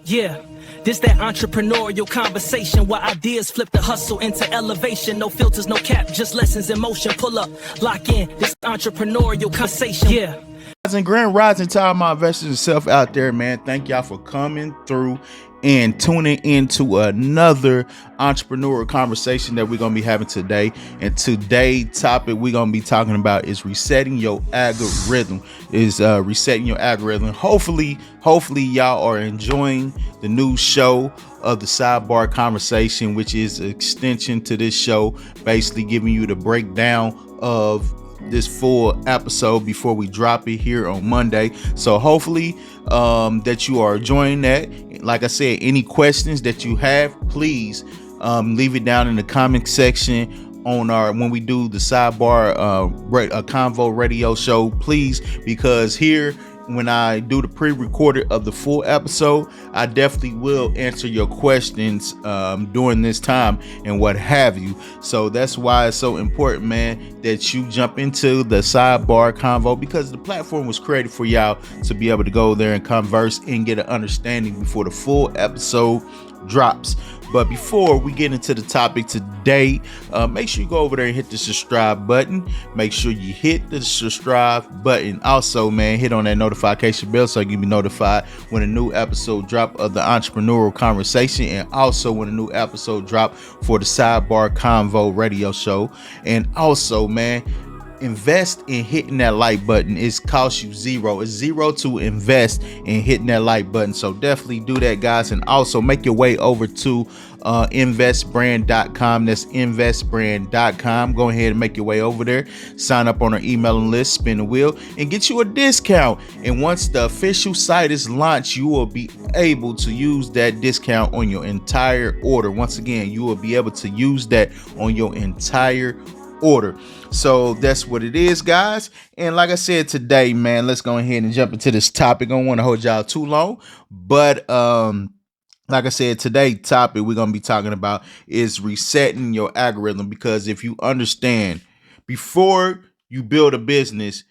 Yeah, this that entrepreneurial conversation where ideas flip the hustle into elevation. No filters, no cap, just lessons in motion. Pull up, lock in, this entrepreneurial conversation. Yeah. And grand rising to all my investors and self out there, man. Thank y'all for coming through and tuning into another entrepreneurial conversation that we're going to be having today. And today's topic we're going to be talking about is resetting your algorithm. Hopefully y'all are enjoying the new show of the Sidebar Conversation, which is an extension to this show, basically giving you the breakdown of this full episode before we drop it here on Monday. So hopefully that you are enjoying that. Like I said, any questions that you have, please leave it down in the comment section on when we do the Sidebar Convo radio show, please, because here when I do the pre-recorded of the full episode, I definitely will answer your questions during this time and what have you. So that's why it's so important, man, that you jump into the Sidebar Convo, because the platform was created for y'all to be able to go there and converse and get an understanding before the full episode drops. But before we get into the topic today, make sure you go over there and hit the subscribe button. Make sure you hit the subscribe button. Also, man, hit on that notification bell so you can be notified when a new episode drop of the Entrepreneurial Conversation, and also when a new episode drop for the Sidebar Convo radio show. And also, man, invest in hitting that like button. It costs you zero. It's zero to invest in hitting that like button. So definitely do that, guys. And also make your way over to investbrand.com. That's investbrand.com. Go ahead and make your way over there. Sign up on our emailing list, spin the wheel, and get you a discount. And once the official site is launched, you will be able to use that discount on your entire order. Once again, you will be able to use that on your entire order. So that's what it is, guys. And like I said today, man, let's go ahead and jump into this topic. I don't want to hold y'all too long, but like I said, today's topic we're going to be talking about is resetting your algorithm. Because if you understand, before you build a business,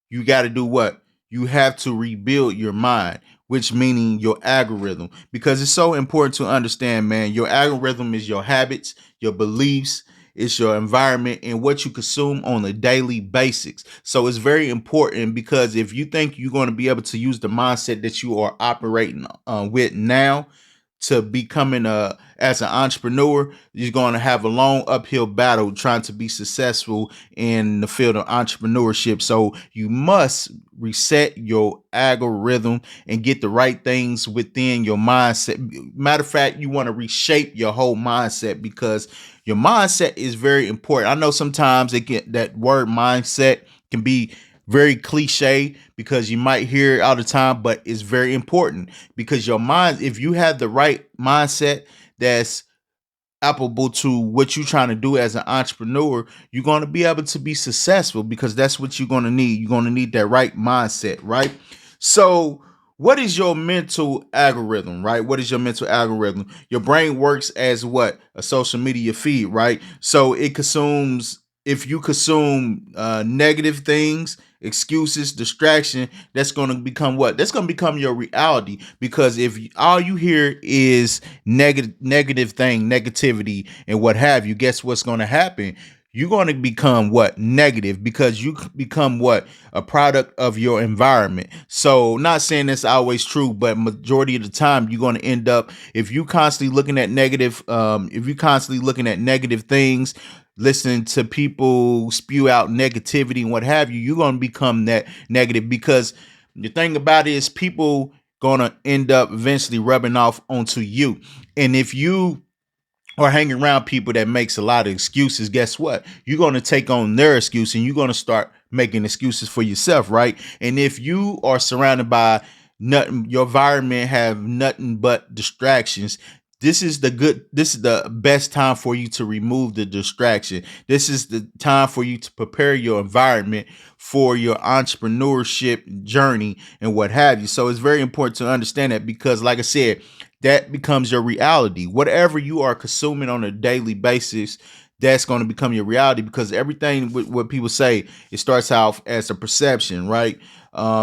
you got to do what? You have to rebuild your mind, which meaning your algorithm, because it's so important to understand, man. Your algorithm is your habits, your beliefs, it's your environment, and what you consume on a daily basis. So it's very important, because if you think you're going to be able to use the mindset that you are operating with now to becoming as an entrepreneur, you're going to have a long uphill battle trying to be successful in the field of entrepreneurship. So you must reset your algorithm and get the right things within your mindset. Matter of fact, you want to reshape your whole mindset, because your mindset is very important. I know sometimes that word mindset can be very cliche, because you might hear it all the time, but it's very important, because your mind, if you have the right mindset that's applicable to what you're trying to do as an entrepreneur, you're going to be able to be successful, because that's what you're going to need. You're going to need that right mindset, right? So what is your mental algorithm, right? What is your mental algorithm? Your brain works as what? A social media feed, right? So it consumes, if you consume negative things, excuses, distraction, that's going to become what? That's going to become your reality. Because if all you hear is negative thing, negativity, and what have you, guess what's going to happen? You're going to become what? Negative, because you become what? A product of your environment. So not saying that's always true, but majority of the time you're going to end up, if you constantly looking at negative things, listening to people spew out negativity and what have you, you're going to become that negative. Because the thing about it is, people going to end up eventually rubbing off onto you. And if you or hanging around people that makes a lot of excuses, guess what? You're going to take on their excuse, and you're going to start making excuses for yourself, right? And if you are surrounded by nothing, your environment have nothing but distractions, this is the best time for you to remove the distraction. This is the time for you to prepare your environment for your entrepreneurship journey and what have you. So it's very important to understand that, because like I said, that becomes your reality. Whatever you are consuming on a daily basis, that's going to become your reality, because everything with what people say, it starts out as a perception, right?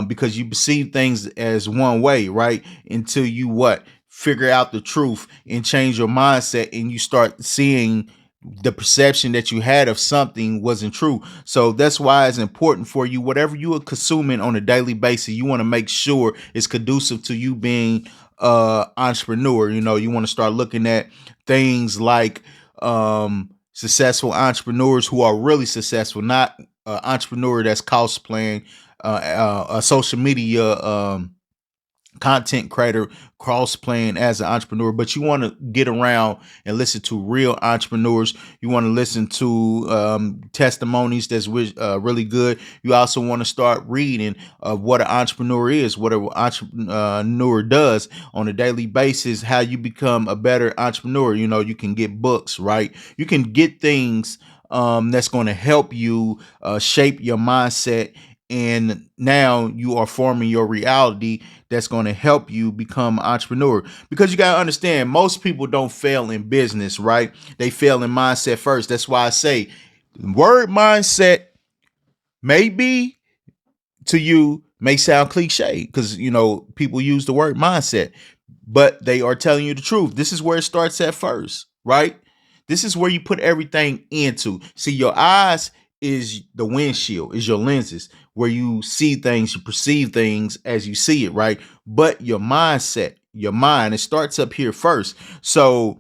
Because you perceive things as one way, right? Until you what? figure out the truth and change your mindset, and you start seeing the perception that you had of something wasn't true. So that's why it's important for you, whatever you are consuming on a daily basis, you want to make sure it's conducive to you being entrepreneur. You want to start looking at things like successful entrepreneurs who are really successful, not entrepreneur that's cosplaying a social media content creator cross playing as an entrepreneur. But you want to get around and listen to real entrepreneurs. You want to listen to testimonies that's really good. You also want to start reading what an entrepreneur is, what an entrepreneur does on a daily basis, how you become a better entrepreneur. You can get books, right? You can get things that's going to help you shape your mindset, and now you are forming your reality that's going to help you become an entrepreneur. Because you got to understand, most people don't fail in business, right? They fail in mindset first. That's why I say word mindset maybe to you may sound cliche, because people use the word mindset, but they are telling you the truth. This is where it starts at first, right? This is where you put everything into. See, your eyes is the windshield, is your lenses, where you see things, you perceive things as you see it, right? But your mindset, your mind, it starts up here first. So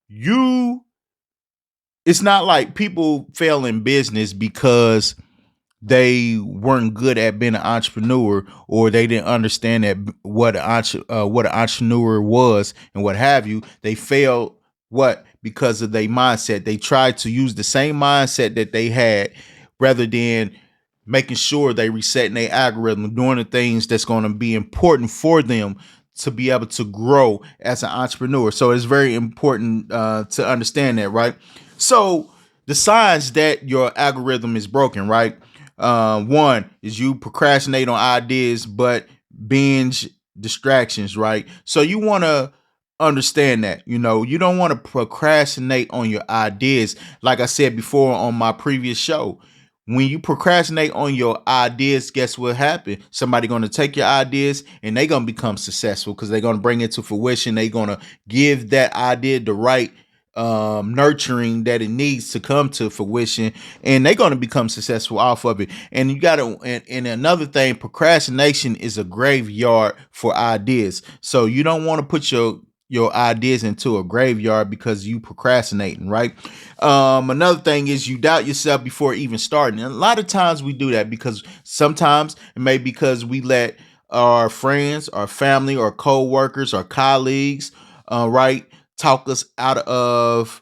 it's not like people fail in business because they weren't good at being an entrepreneur, or they didn't understand that what an entrepreneur was and what have you. They failed because of their mindset. They tried to use the same mindset that they had, rather than making sure they resetting their algorithm, doing the things that's going to be important for them to be able to grow as an entrepreneur. So it's very important to understand that, right? So the signs that your algorithm is broken, right? One is you procrastinate on ideas, but binge distractions, right? So you want to understand that, you don't want to procrastinate on your ideas. Like I said before on my previous show, when you procrastinate on your ideas, guess what happened? Somebody going to take your ideas and they're going to become successful, because they're going to bring it to fruition. They're going to give that idea the right nurturing that it needs to come to fruition, and they're going to become successful off of it. And you got to, and another thing, procrastination is a graveyard for ideas. So you don't want to put your ideas into a graveyard because you procrastinating, right? Another thing is you doubt yourself before even starting. And a lot of times we do that because sometimes it may be because we let our friends, our family, or co-workers, or colleagues, right, talk us out of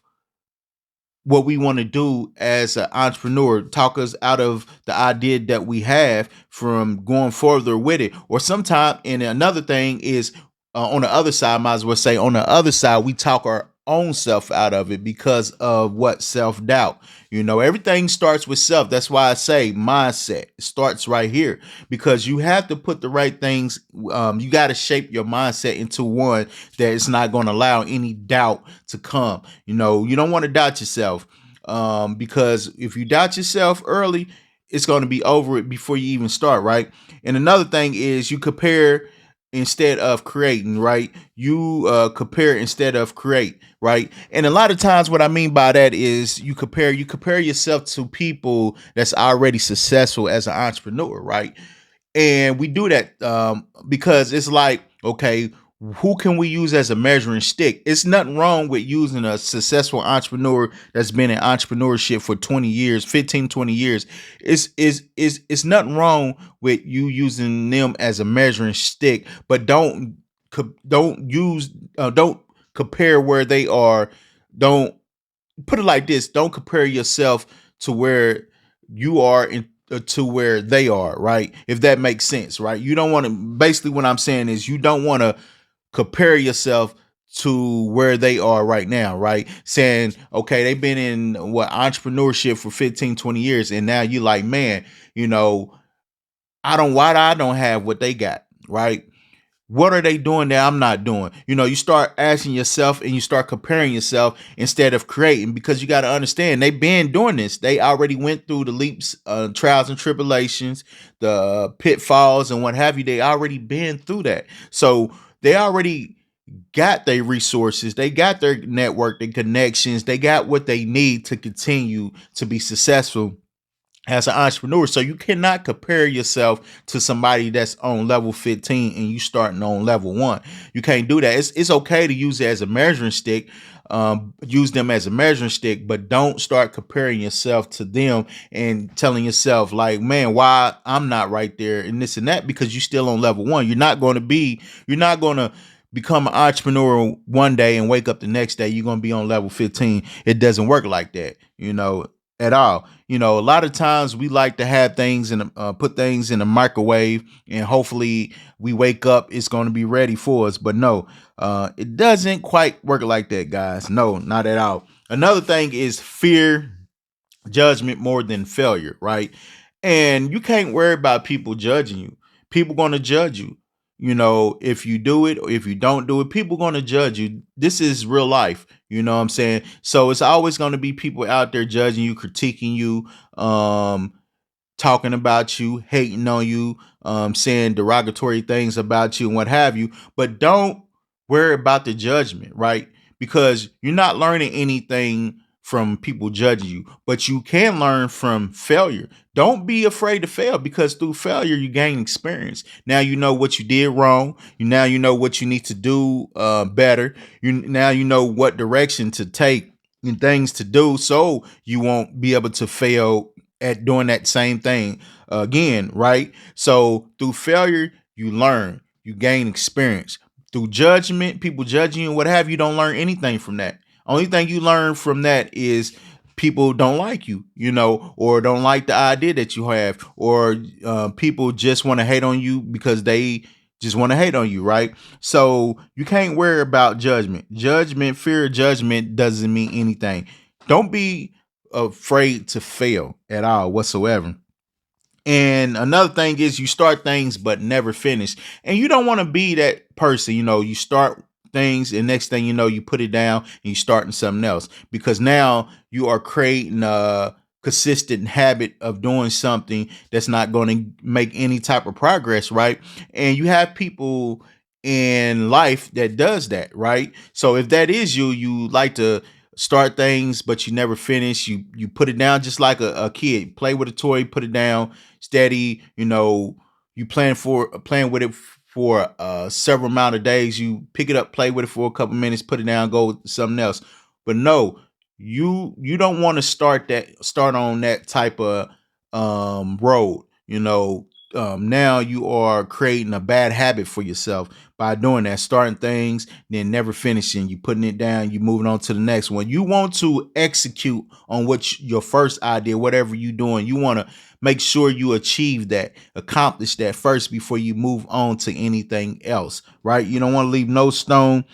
what we want to do as an entrepreneur, talk us out of the idea that we have from going further with it. Or sometimes, and another thing is on the other side, might as well say on the other side, we talk our own self out of it because of what? Self-doubt. Everything starts with self. That's why I say mindset starts right here, because you have to put the right things. You got to shape your mindset into one that is not going to allow any doubt to come. You don't want to doubt yourself, because if you doubt yourself early, it's going to be over it before you even start, right? And another thing is you compare instead of creating, right? You compare instead of create, right? And a lot of times what I mean by that is you compare yourself to people that's already successful as an entrepreneur, right? And we do that because it's like, okay, who can we use as a measuring stick? It's nothing wrong with using a successful entrepreneur that's been in entrepreneurship for 20 years, 15, 20 years. It's nothing wrong with you using them as a measuring stick, but don't compare where they are. Don't put it like this. Don't compare yourself to where you are to where they are, right? If that makes sense, right? You don't want to, basically what I'm saying is you don't want to compare yourself to where they are right now, right? Saying, okay, they've been in entrepreneurship for 15, 20 years. And now you like, man, why I don't have what they got, right? What are they doing that I'm not doing? You start asking yourself and you start comparing yourself instead of creating, because you got to understand they've been doing this. They already went through the leaps, trials and tribulations, the pitfalls and what have you. They already been through that. So they already got their resources, they got their network, their connections, they got what they need to continue to be successful as an entrepreneur. So you cannot compare yourself to somebody that's on level 15 and you starting on level 1. You can't do that. It's okay to use it as a measuring stick. Use them as a measuring stick, but don't start comparing yourself to them and telling yourself like, man, why I'm not right there and this and that, because you're still on level 1. You're not going to become an entrepreneur one day and wake up the next day you're going to be on level 15. It doesn't work like that, at all. A lot of times we like to have things and put things in the microwave and hopefully we wake up, it's going to be ready for us. But no, it doesn't quite work like that, guys. No, not at all. Another thing is fear judgment more than failure, right? And you can't worry about people judging you. People going to judge you. If you do it or if you don't do it, people going to judge you. This is real life. You know what I'm saying? So it's always going to be people out there judging you, critiquing you, talking about you, hating on you, saying derogatory things about you and what have you. But don't worry about the judgment, right? Because you're not learning anything from people judging you, but you can learn from failure. Don't be afraid to fail, because through failure, you gain experience. Now you know what you did wrong. Now you know what you need to do better. Now you know what direction to take and things to do, so you won't be able to fail at doing that same thing again, right? So through failure, you learn, you gain experience. Through judgment, people judging you and what have you, don't learn anything from that. Only thing you learn from that is people don't like you, or don't like the idea that you have, or people just want to hate on you because they just want to hate on you, right? So you can't worry about judgment. Fear of judgment doesn't mean anything. Don't be afraid to fail at all whatsoever. And another thing is you start things but never finish. And you don't want to be that person. You start things and next thing you know, you put it down and you starting something else, because now you are creating a consistent habit of doing something that's not going to make any type of progress, right? And you have people in life that does that, right? So if that is you like to start things but you never finish, you put it down just like a kid. Play with a toy, put it down steady. You playing with it for several amount of days. You pick it up, play with it for a couple minutes, put it down, go with something else. But no, you don't want to start on that type of road. Now you are creating a bad habit for yourself by doing that, starting things, then never finishing. You putting it down, you moving on to the next one. You want to execute on your first idea, whatever you doing. You want to make sure you accomplish that first before you move on to anything else, right? You don't want to leave no stone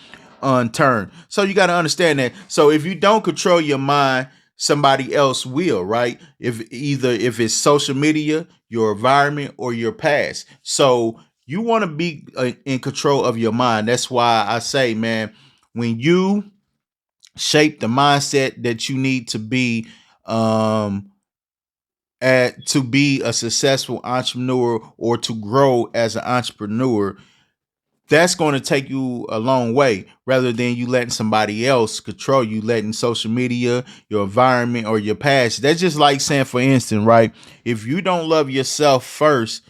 unturned. So you got to understand that. So if you don't control your mind, somebody else will, right? If it's social media, your environment, or your past. So you want to be in control of your mind. That's why I say, man, when you shape the mindset that you need to be to be a successful entrepreneur or to grow as an entrepreneur, that's going to take you a long way, rather than you letting somebody else control you, letting social media, your environment, or your past. That's just like saying, for instance, right? If you don't love yourself first,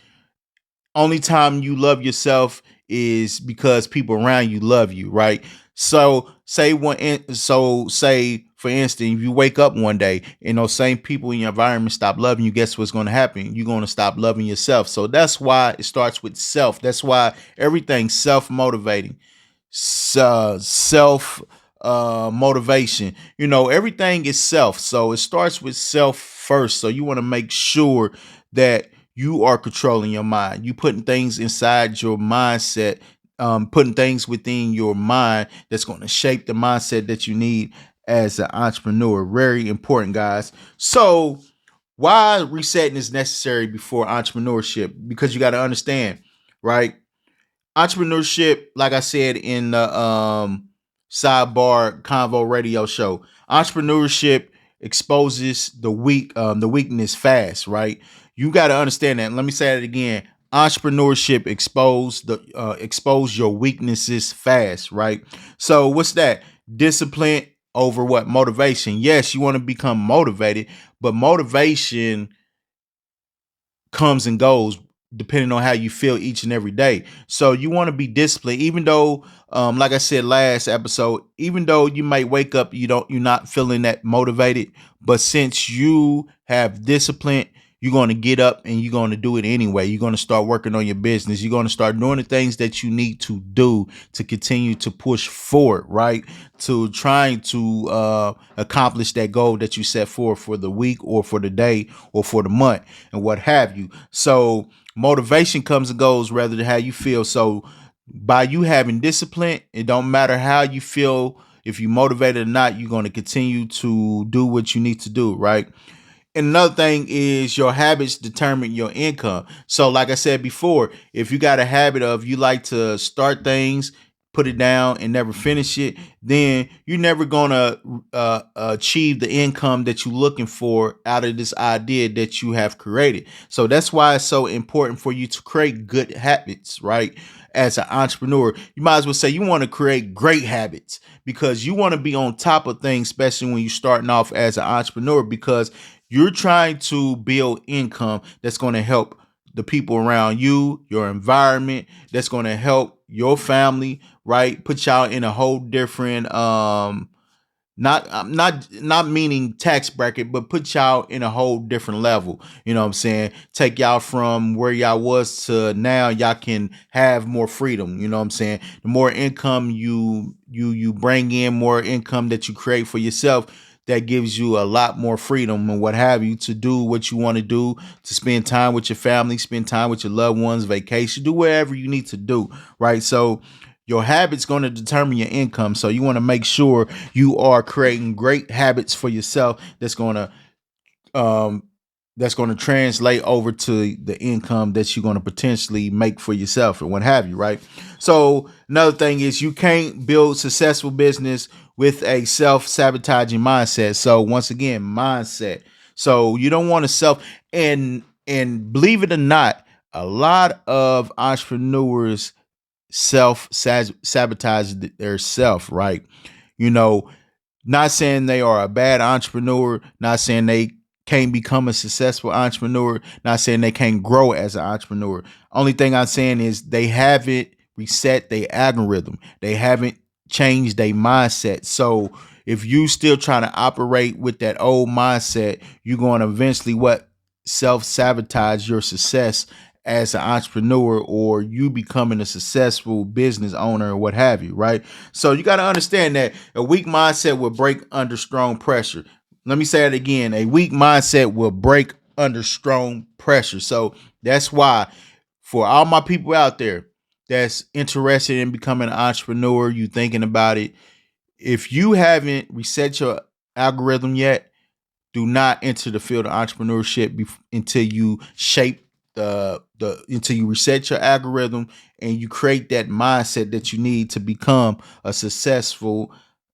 only time you love yourself is because people around you love you, right? So say for instance, if you wake up one day and those same people in your environment stop loving you, guess what's going to happen? You're going to stop loving yourself. So that's why it starts with self. That's why everything's self-motivating, self motivation. Everything is self. So it starts with self first. So you want to make sure that you are controlling your mind. You putting things inside your mindset, putting things within your mind that's going to shape the mindset that you need as an entrepreneur. Very important, guys. So why resetting is necessary before entrepreneurship? Because you got to understand, right? Entrepreneurship, like I said in the sidebar convo radio show, entrepreneurship exposes the weakness fast, right? You got to understand that. Let me say it again. Entrepreneurship expose your weaknesses fast, right? So what's that? Discipline over what? Motivation. Yes, you want to become motivated, but motivation comes and goes depending on how you feel each and every day. So you want to be disciplined, even though, like I said last episode, even though you might wake up, you're not feeling that motivated, but since you have discipline, you're going to get up and you're going to do it anyway. You're going to start working on your business. You're going to start doing the things that you need to do to continue to push forward, right? To trying to accomplish that goal that you set forth for the week or for the day or for the month and what have you. So motivation comes and goes rather than how you feel. So by you having discipline, it don't matter how you feel. If you're motivated or not, you're going to continue to do what you need to do, right? And another thing is your habits determine your income. So like I said before, if you got a habit of you like to start things, put it down and never finish it, then you're never going to achieve the income that you're looking for out of this idea that you have created. So that's why it's so important for you to create good habits, right? As an entrepreneur, you might as well say you want to create great habits because you want to be on top of things, especially when you're starting off as an entrepreneur, because you're trying to build income that's going to help the people around you, your environment, that's going to help your family, right? Put y'all in a whole different not meaning tax bracket, but put y'all in a whole different level. You know what I'm saying? Take y'all from where y'all was to now y'all can have more freedom. You know what I'm saying? The more income you bring in, more income that you create for yourself, that gives you a lot more freedom and what have you to do what you want to do, to spend time with your family, spend time with your loved ones, vacation, do whatever you need to do, right? So your habits going to determine your income. So you want to make sure you are creating great habits for yourself um that's going to translate over to the income that you're going to potentially make for yourself and what have you, right? So another thing is you can't build successful business with a self-sabotaging mindset. So once again, mindset. So you don't want to and believe it or not, a lot of entrepreneurs self sabotage their self, right? You know, not saying they are a bad entrepreneur, not saying they can't become a successful entrepreneur, not saying they can't grow as an entrepreneur. Only thing I'm saying is they haven't reset their algorithm. They haven't changed their mindset. So if you still trying to operate with that old mindset, you're going to eventually self-sabotage your success as an entrepreneur or you becoming a successful business owner or what have you, right? So you got to understand that a weak mindset will break under strong pressure. Let me say it again. A weak mindset will break under strong pressure. So that's why for all my people out there that's interested in becoming an entrepreneur, you thinking about it, if you haven't reset your algorithm yet, do not enter the field of entrepreneurship until you shape until you reset your algorithm and you create that mindset that you need to become a successful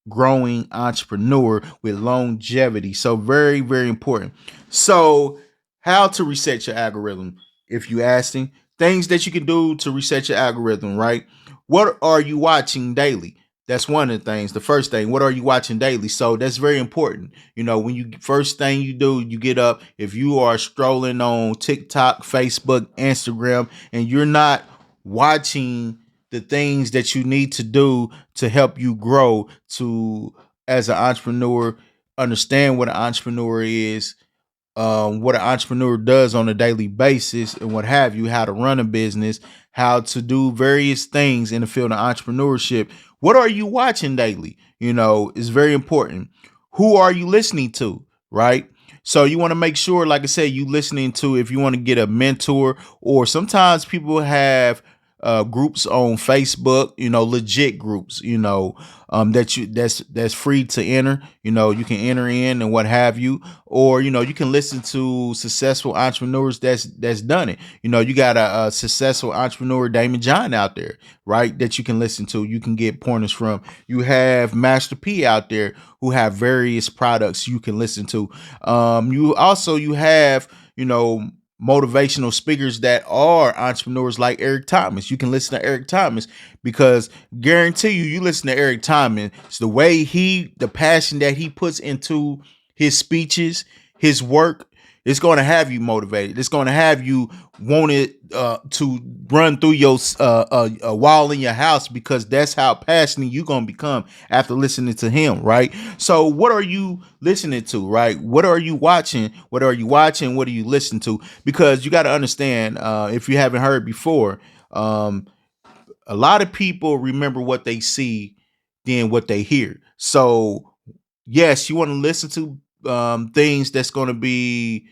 growing entrepreneur with longevity. So very, very important. So how to reset your algorithm? If you asking things that you can do to reset your algorithm, right? What are you watching daily? That's one of the things. The first thing, what are you watching daily? So that's very important. You know, when you first thing you do, you get up, if you are strolling on TikTok, Facebook, Instagram, and you're not watching the things that you need to do to help you grow to as an entrepreneur, understand what an entrepreneur is, what an entrepreneur does on a daily basis and what have you, how to run a business, how to do various things in the field of entrepreneurship. What are you watching daily? You know, it's very important. Who are you listening to? Right. So you want to make sure, like I said, you listening to, if you want to get a mentor, or sometimes people have groups on Facebook, you know, legit groups, you know, that's free to enter. You know, you can enter in and what have you, or you know, you can listen to successful entrepreneurs that's done it. You know, you got a successful entrepreneur, Damon John, out there, right? That you can listen to. You can get pointers from. You have Master P out there who have various products you can listen to. You have, you know, motivational speakers that are entrepreneurs like Eric Thomas. You can listen to Eric Thomas because guarantee you listen to Eric Thomas, it's the way the passion that he puts into his speeches, his work, it's going to have you motivated. It's going to have you wanted to run through your wall in your house, because that's how passionate you're going to become after listening to him, right? So what are you listening to, right? What are you watching? What are you watching? What are you listening to? Because you got to understand, if you haven't heard before, a lot of people remember what they see than what they hear. So yes, you want to listen to things that's going to be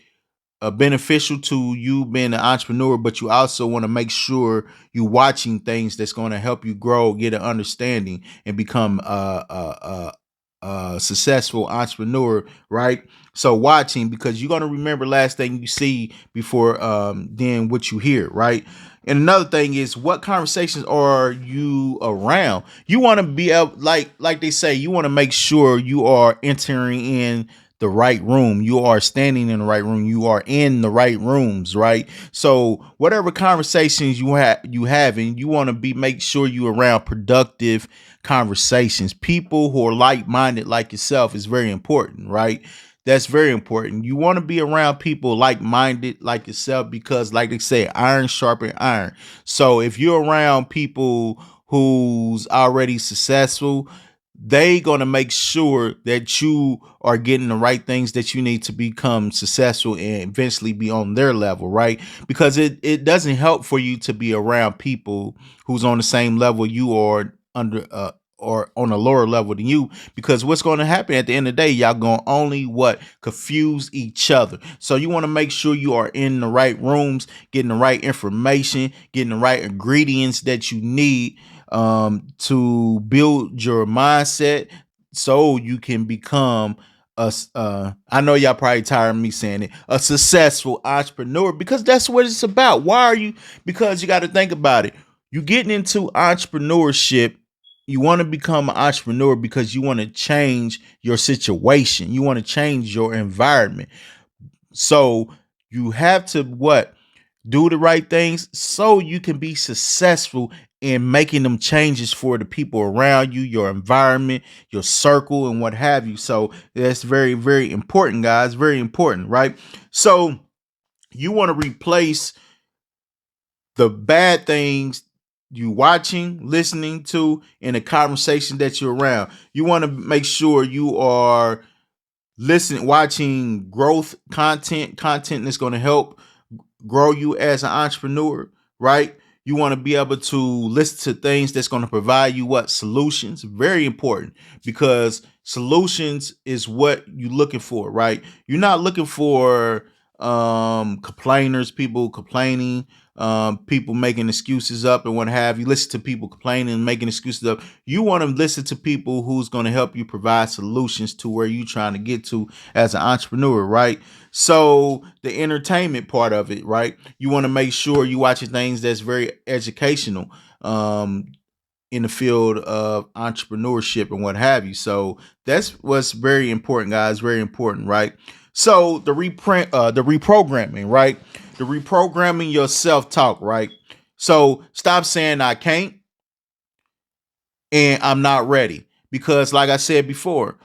beneficial to you being an entrepreneur, but you also want to make sure you're watching things that's going to help you grow, get an understanding, and become a successful entrepreneur, right? So watching, because you're going to remember last thing you see before then what you hear, right? And another thing is, what conversations are you around? You want to be able, like they say, you want to make sure you are entering in the right room. You are standing in the right room. You are in the right rooms, right? So whatever conversations you having, you want to make sure you around productive conversations. People who are like-minded like yourself is very important, right? That's very important. You want to be around people like-minded like yourself, because like they say, iron sharpen iron. So if you're around people who's already successful, they gonna make sure that you are getting the right things that you need to become successful and eventually be on their level, right? Because it doesn't help for you to be around people who's on the same level you are under or on a lower level than you, because what's going to happen at the end of the day, y'all going to only confuse each other. So you want to make sure you are in the right rooms, getting the right information, getting the right ingredients that you need to build your mindset, so you can become I know y'all probably tired of me saying it, a successful entrepreneur, because that's what it's about. Why are you? Because you got to think about it. You getting into entrepreneurship. You want to become an entrepreneur because you want to change your situation. You want to change your environment. So you have to do the right things so you can be successful in making them changes for the people around you, your environment, your circle, and what have you. So that's very, very important, guys. Very important, right? So you want to replace the bad things you watching, listening to, in the conversation that you're around. You want to make sure you are watching growth content that's going to help grow you as an entrepreneur, right? You want to be able to listen to things that's going to provide you solutions. Very important, because solutions is what you're looking for, right? You're not looking for complainers, people complaining, people making excuses up and what have you. Listen to people complaining and making excuses up. You want to listen to people who's going to help you provide solutions to where you're trying to get to as an entrepreneur, right? So the entertainment part of it, right? You want to make sure you watching things that's very educational in the field of entrepreneurship and what have you. So that's what's very important, guys. Very important, right? So the reprogramming, right? The reprogramming your self-talk, right? So stop saying I can't and I'm not ready. Because like I said before,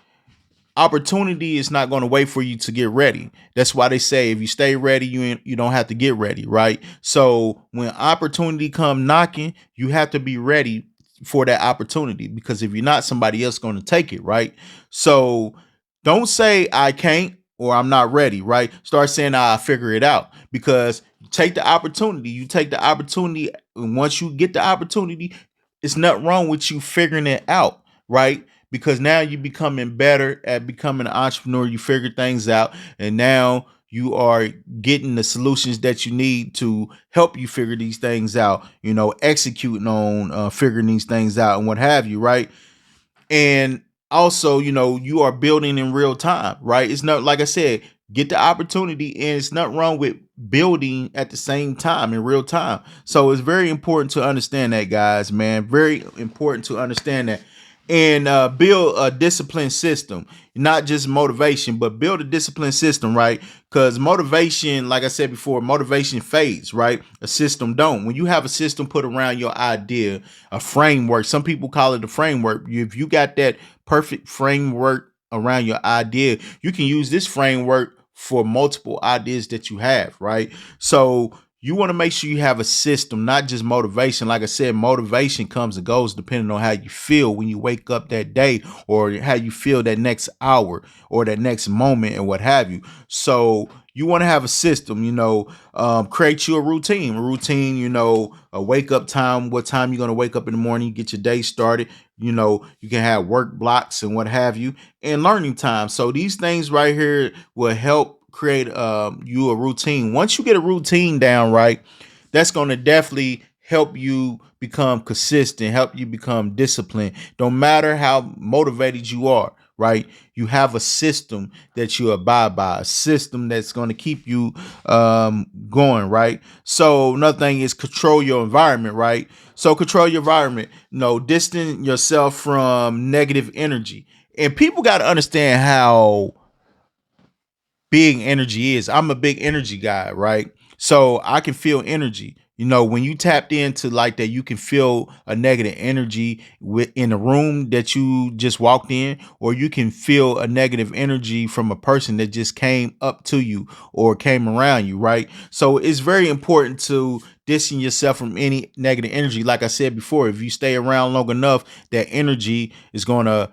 opportunity is not going to wait for you to get ready. That's why they say if you stay ready, you don't have to get ready, right? So when opportunity come knocking, you have to be ready for that opportunity, because if you're not, somebody else going to take it, right? So don't say I can't or I'm not ready, right? Start saying I'll figure it out, because take the opportunity. You take the opportunity, and once you get the opportunity, it's nothing wrong with you figuring it out, right? Because now you're becoming better at becoming an entrepreneur. You figure things out, and now you are getting the solutions that you need to help you figure these things out, executing on figuring these things out and what have you, right? And also, you are building in real time, right? It's not, like I said, get the opportunity, and it's not wrong with building at the same time in real time. So it's very important to understand that, guys, man. Very important to understand that. and build a discipline system, not just motivation, but build a discipline system, right? Because motivation, like I said before, motivation fades, right? A system don't. When you have a system put around your idea, a framework, some people call it a framework. If you got that perfect framework around your idea, you can use this framework for multiple ideas that you have, right? So you want to make sure you have a system, not just motivation. Like I said, motivation comes and goes depending on how you feel when you wake up that day, or how you feel that next hour or that next moment and what have you. So you want to have a system, create you a routine, a wake up time, what time you're going to wake up in the morning, get your day started. You can have work blocks and what have you, and learning time. So these things right here will help create you a routine. Once you get a routine down right, that's going to definitely help you become consistent, help you become disciplined. Don't matter how motivated you are, right? You have a system that you abide by, a system that's going to keep you going, right? So another thing is control your environment, right? So control your environment, distance yourself from negative energy. And people got to understand how big energy is. I'm a big energy guy, right? So I can feel energy. When you tapped into like that, you can feel a negative energy in a room that you just walked in, or you can feel a negative energy from a person that just came up to you or came around you, right? So it's very important to distance yourself from any negative energy. Like I said before, if you stay around long enough, that energy is going to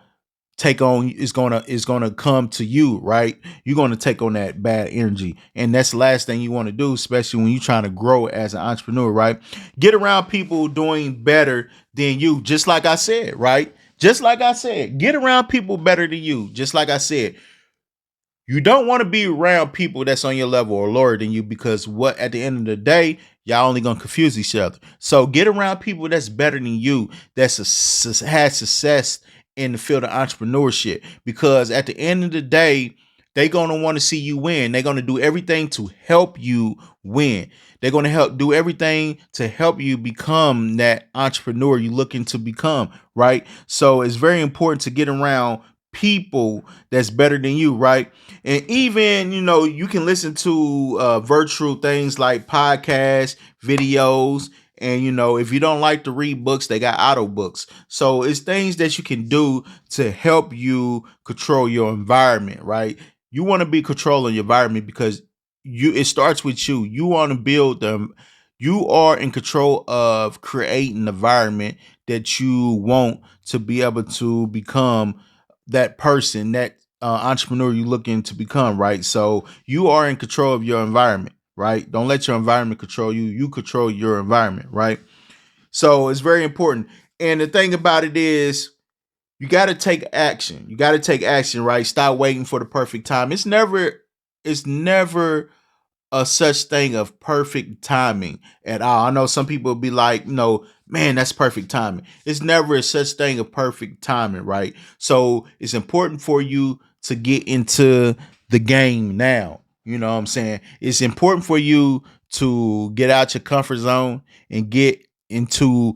is gonna come to you, right? You're gonna take on that bad energy, and that's the last thing you want to do, especially when you're trying to grow as an entrepreneur, right? Get around people doing better than you, just like I said, right? Just like I said, get around people better than you. Just like I said, you don't want to be around people that's on your level or lower than you, because what at the end of the day, y'all only gonna confuse each other. So get around people that's better than you, that's has success in the field of entrepreneurship, because at the end of the day, they're gonna want to see you win. They're gonna do everything to help you win. They're gonna help do everything to help you become that entrepreneur you're looking to become, right? So it's very important to get around people that's better than you, right? And even, you can listen to virtual things like podcasts, videos, and if you don't like to read books, they got audio books. So it's things that you can do to help you control your environment, right? You want to be controlling your environment because it starts with you. You want to build them. You are in control of creating an environment that you want to be able to become that person, that entrepreneur you're looking to become, right? So you are in control of your environment, right? Don't let your environment control you. You control your environment, right? So it's very important. And the thing about it is, you got to take action. You got to take action, right? Stop waiting for the perfect time. It's never a such thing of perfect timing at all. I know some people will be like, no, man, that's perfect timing. It's never a such thing of perfect timing, right? So it's important for you to get into the game now. You know what I'm saying? It's important for you to get out your comfort zone and get into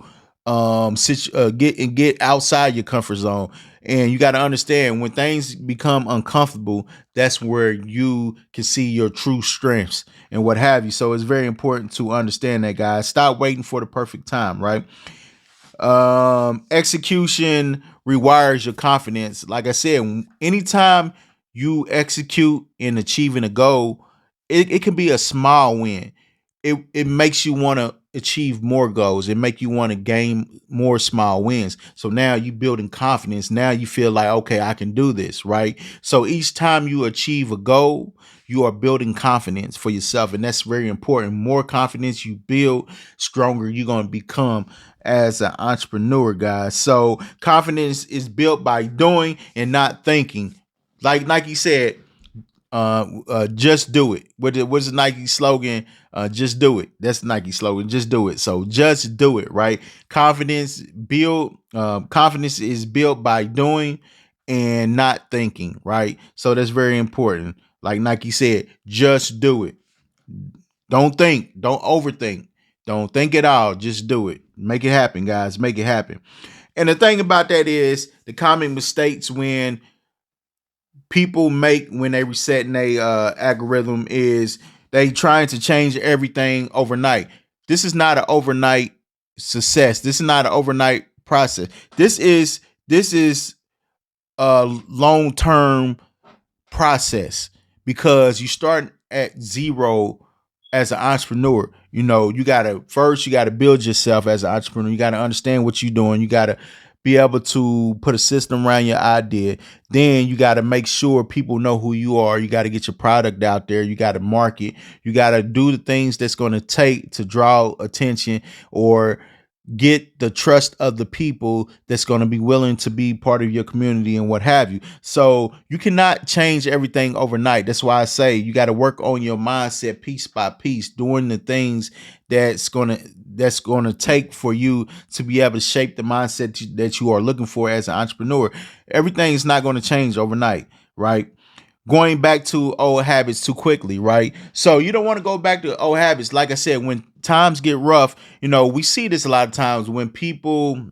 get outside your comfort zone. And you got to understand, when things become uncomfortable, that's where you can see your true strengths and what have you. So it's very important to understand that, guys. Stop waiting for the perfect time, right? Execution rewires your confidence. Like I said, anytime you execute in achieving a goal, it can be a small win. It makes you want to achieve more goals. It make you want to gain more small wins. So now you building confidence. Now you feel like, okay, I can do this, right? So each time you achieve a goal, you are building confidence for yourself. And that's very important. More confidence you build, stronger you're going to become as an entrepreneur, guys. So confidence is built by doing and not thinking. Like Nike said, just do it. What's the Nike slogan? Just do it. That's the Nike slogan. Just do it. So just do it, right? Confidence is built by doing and not thinking, right? So that's very important. Like Nike said, just do it. Don't think, don't overthink, don't think at all. Just do it. Make it happen, guys. Make it happen. And the thing about that is the common mistakes when people make when they resetting a algorithm is they trying to change everything overnight. This is not an overnight success. This is not an overnight process. This is a long term process because you start at zero as an entrepreneur. You know, you gotta build yourself as an entrepreneur. You gotta understand what you're doing. You gotta be able to put a system around your idea. Then you gotta make sure people know who you are. You gotta get your product out there. You gotta market. You gotta do the things that's gonna take to draw attention or get the trust of the people that's going to be willing to be part of your community and what have you. So you cannot change everything overnight. That's why I say you got to work on your mindset piece by piece, doing the things that's going to take for you to be able to shape the mindset that you are looking for as an entrepreneur. Everything is not going to change overnight, right? Going back to old habits too quickly, right? So you don't want to go back to old habits. Like I said, when times get rough, we see this a lot of times when people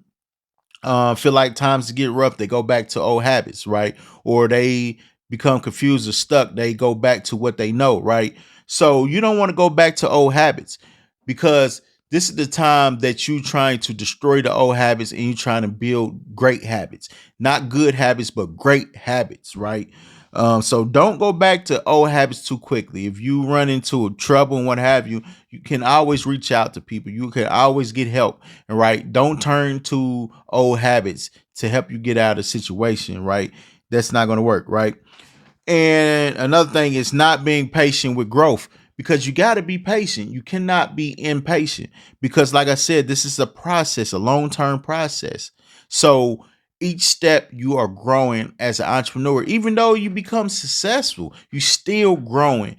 feel like times get rough, they go back to old habits, right? Or they become confused or stuck, they go back to what they know, right? So you don't want to go back to old habits because this is the time that you trying to destroy the old habits and you trying to build great habits, not good habits, but great habits, right? So don't go back to old habits too quickly. If you run into trouble and what have you, you can always reach out to people. You can always get help, right? Don't turn to old habits to help you get out of a situation, right? That's not going to work, right? And another thing is not being patient with growth because you got to be patient. You cannot be impatient because, like I said, this is a process, a long-term process. So each step you are growing as an entrepreneur, even though you become successful, you still growing.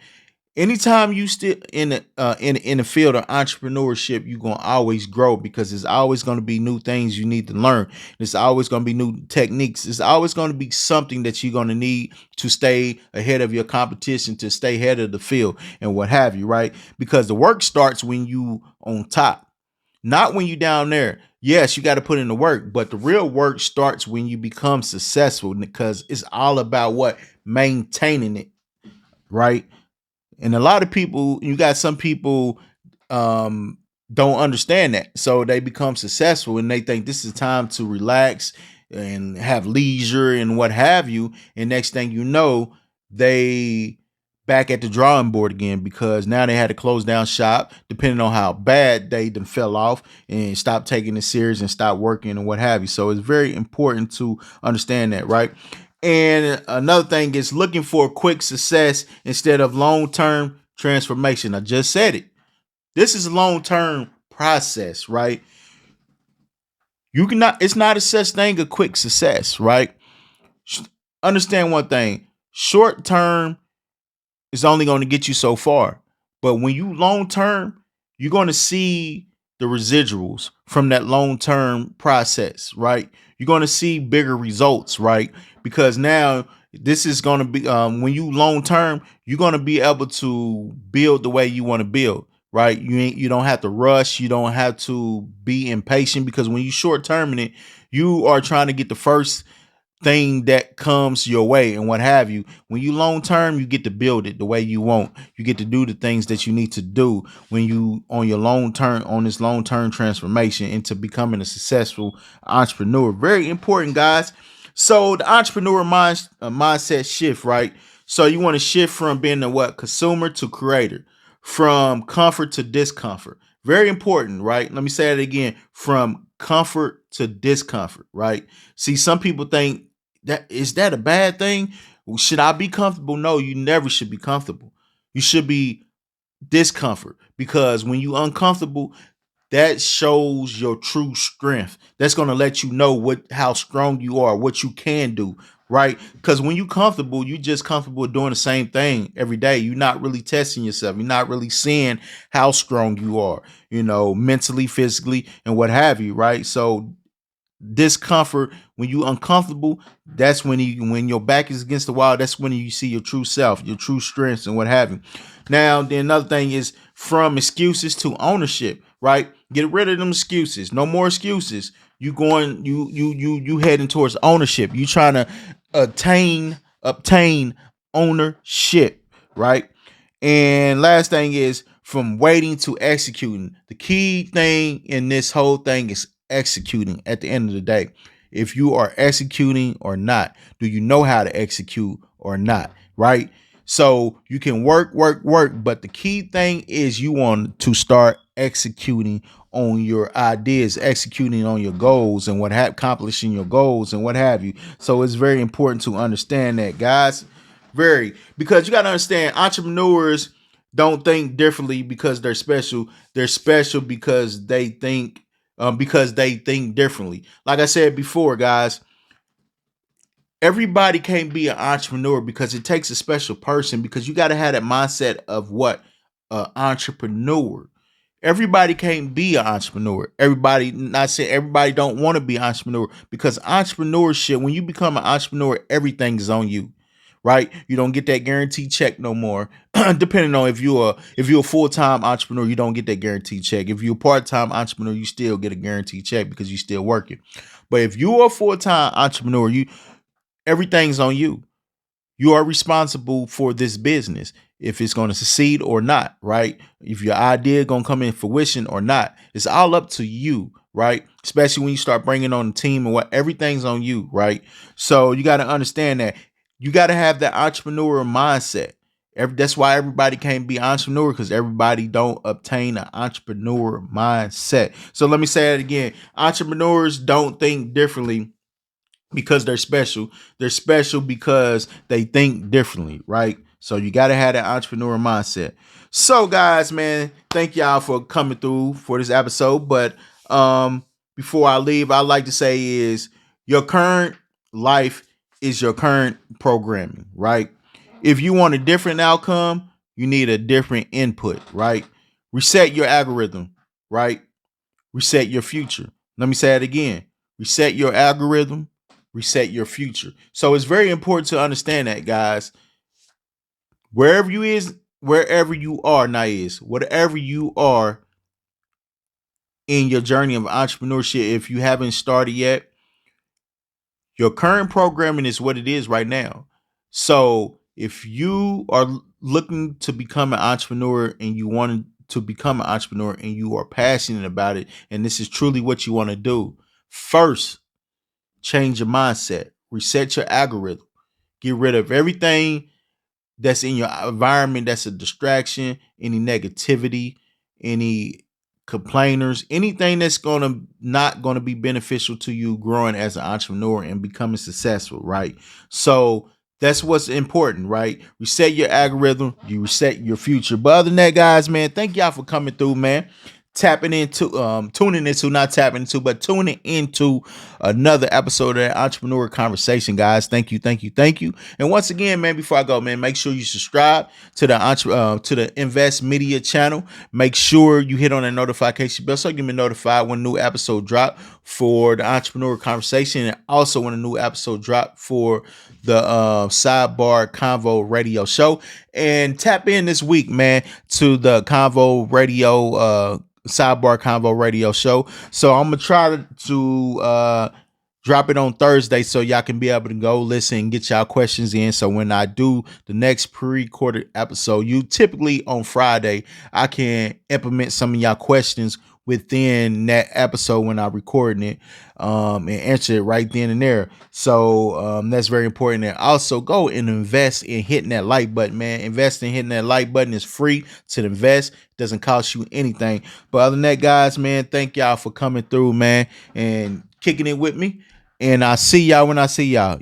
Anytime you still in the field of entrepreneurship, you're gonna always grow because there's always gonna be new things you need to learn. There's always gonna be new techniques. There's always gonna be something that you're gonna need to stay ahead of your competition, to stay ahead of the field and what have you, right? Because the work starts when you on top, not when you down there. Yes, you got to put in the work, but the real work starts when you become successful because it's all about what maintaining it, right? And a lot of people, you got some people don't understand that. So they become successful and they think this is time to relax and have leisure and what have you. And next thing you know, they back at the drawing board again because now they had to close down shop depending on how bad they then fell off and stop taking it serious and stop working and what have you. So it's very important to understand that, right? And another thing is looking for quick success instead of long-term transformation. I just said it. This is a long-term process, right? It's not a such thing a quick success, right? Understand one thing. Short term is only going to get you so far. But when you long term, you're going to see the residuals from that long term process, right? You're going to see bigger results, right? Because now this is going to be when you long term, you're going to be able to build the way you want to build, right? You don't have to rush, you don't have to be impatient because when you short terming it, you are trying to get the first thing that comes your way and what have you. When you long term, you get to build it the way you want. You get to do the things that you need to do when you on this long term transformation into becoming a successful entrepreneur. Very important, guys. So the entrepreneur mindset shift, right? So you want to shift from being a consumer to creator, from comfort to discomfort. Very important, right? Let me say it again. From comfort to discomfort, right? See, some people think that a bad thing? Should I be comfortable? No, you never should be comfortable. You should be discomfort because when you uncomfortable, that shows your true strength. That's going to let you know how strong you are, what you can do, right? Because when you comfortable, you just comfortable doing the same thing every day. You're not really testing yourself. You're not really seeing how strong you are, mentally, physically, and what have you, right? So discomfort, when you uncomfortable, that's when your back is against the wall, that's when you see your true self, your true strengths and what have you. Now, then another thing is from excuses to ownership, right? Get rid of them excuses. No more excuses. you heading towards ownership. You trying to obtain ownership, right? And last thing is from waiting to executing. The key thing in this whole thing is executing at the end of the day. If you are executing or not, do you know how to execute or not, right? So you can work, but the key thing is you want to start executing on your ideas, executing on your goals and accomplishing your goals and what have you. So it's very important to understand that, guys. Because you got to understand, entrepreneurs don't think differently because they're special. They're special because they think differently. Like I said before, guys, everybody can't be an entrepreneur because it takes a special person, because you got to have that mindset of what an entrepreneur. Everybody can't be an entrepreneur. Everybody, not saying everybody don't want to be an entrepreneur, because entrepreneurship, when you become an entrepreneur, everything is on you, right? You don't get that guaranteed check no more. Depending on if you're a full-time entrepreneur, you don't get that guaranteed check. If you're a part-time entrepreneur, you still get a guaranteed check because you're still working. But if you're a full-time entrepreneur, everything's on you. You are responsible for this business, if it's going to succeed or not, right? If your idea going to come in fruition or not, it's all up to you, right? Especially when you start bringing on the team and everything's on you, right? So you got to understand that you got to have that entrepreneurial mindset. That's why everybody can't be entrepreneur, because everybody don't obtain an entrepreneur mindset. So let me say it again. Entrepreneurs don't think differently because they're special. They're special because they think differently, right? So you got to have that entrepreneur mindset. So guys, man, thank y'all for coming through for this episode. But before I leave, I'd like to say is your current life is your current programming, right? If you want a different outcome, you need a different input, right? Reset your algorithm, right? Reset your future. Let me say it again. Reset your algorithm, reset your future. So it's very important to understand that, guys. Wherever you are now, whatever you are in your journey of entrepreneurship, if you haven't started yet, your current programming is what it is right now. So if you are looking to become an entrepreneur and you want to become an entrepreneur and you are passionate about it, and this is truly what you want to do, first, change your mindset, reset your algorithm, get rid of everything that's in your environment that's a distraction, any negativity, any complainers, anything that's not gonna be beneficial to you growing as an entrepreneur and becoming successful, right? So that's what's important, right? Reset your algorithm, you reset your future. But other than that, guys, man, thank y'all for coming through, man. Tuning into another episode of that Entrepreneur Conversation, guys. Thank you. And once again, man, before I go, man, make sure you subscribe to the Invest Media channel. Make sure you hit on that notification bell so you can be notified when a new episode drop for the Entrepreneur Conversation, and also when a new episode drop for the Sidebar Convo Radio Show. And tap in this week, man, to the Convo Radio Sidebar Convo Radio Show. So I'm gonna try to drop it on Thursday so y'all can be able to go listen and get y'all questions in. So when I do the next pre-recorded episode, you typically on Friday, I can implement some of y'all questions within that episode when I'm recording it, and answer it right then and there. So that's very important. And also go and invest in hitting that like button, man. Invest in hitting that like button. Is free to invest. It doesn't cost you anything. But other than that, guys, man, thank y'all for coming through, man, and kicking it with me. And I'll see y'all when I see y'all.